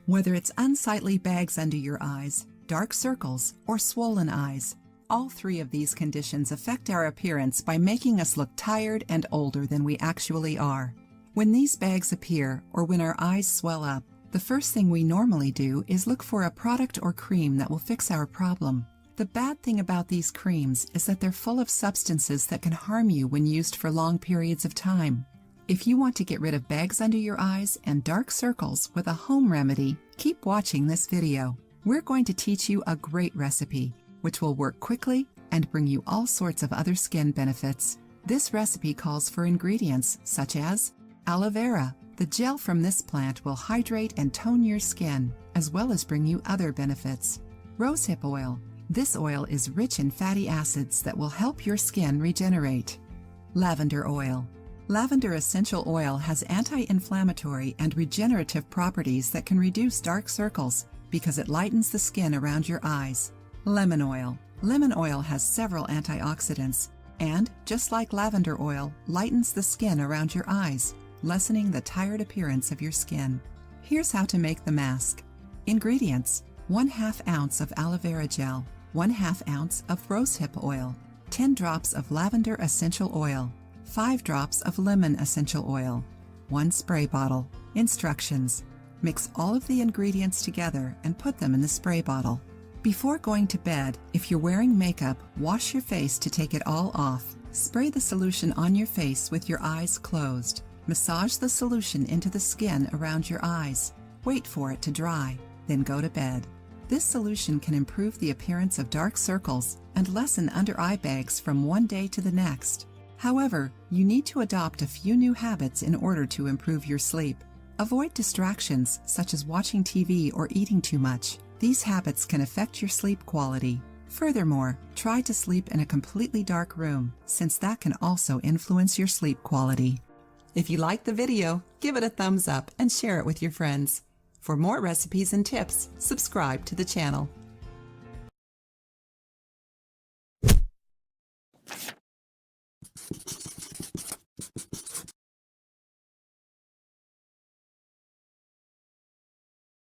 Whether it's unsightly bags under your eyes, dark circles, or swollen eyes, all three of these conditions affect our appearance by making us look tired and older than we actually are. When these bags appear, or when our eyes swell up, the first thing we normally do is look for a product or cream that will fix our problem. The bad thing about these creams is that they're full of substances that can harm you when used for long periods of time. If you want to get rid of bags under your eyes and dark circles with a home remedy, keep watching this video. We're going to teach you a great recipe, which will work quickly and bring you all sorts of other skin benefits. This recipe calls for ingredients such as aloe vera. The gel from this plant will hydrate and tone your skin, as well as bring you other benefits. Rosehip oil. This oil is rich in fatty acids that will help your skin regenerate. Lavender oil. Lavender essential oil has anti-inflammatory and regenerative properties that can reduce dark circles because it lightens the skin around your eyes. Lemon oil. Lemon oil has several antioxidants and, just like lavender oil, lightens the skin around your eyes, lessening the tired appearance of your skin. Here's how to make the mask. Ingredients: 1/2 ounce of aloe vera gel, 1/2 ounce of rosehip oil, 10 drops of lavender essential oil, 5 drops of lemon essential oil, 1 spray bottle. Instructions: mix all of the ingredients together and put them in the spray bottle. Before going to bed, if you're wearing makeup, wash your face to take it all off. Spray the solution on your face with your eyes closed. Massage the solution into the skin around your eyes. Wait for it to dry, then go to bed. This solution can improve the appearance of dark circles and lessen under eye bags from one day to the next. However, you need to adopt a few new habits in order to improve your sleep. Avoid distractions such as watching TV or eating too much. These habits can affect your sleep quality. Furthermore, try to sleep in a completely dark room, since that can also influence your sleep quality. If you liked the video, give it a thumbs up and share it with your friends. For more recipes and tips, subscribe to the channel.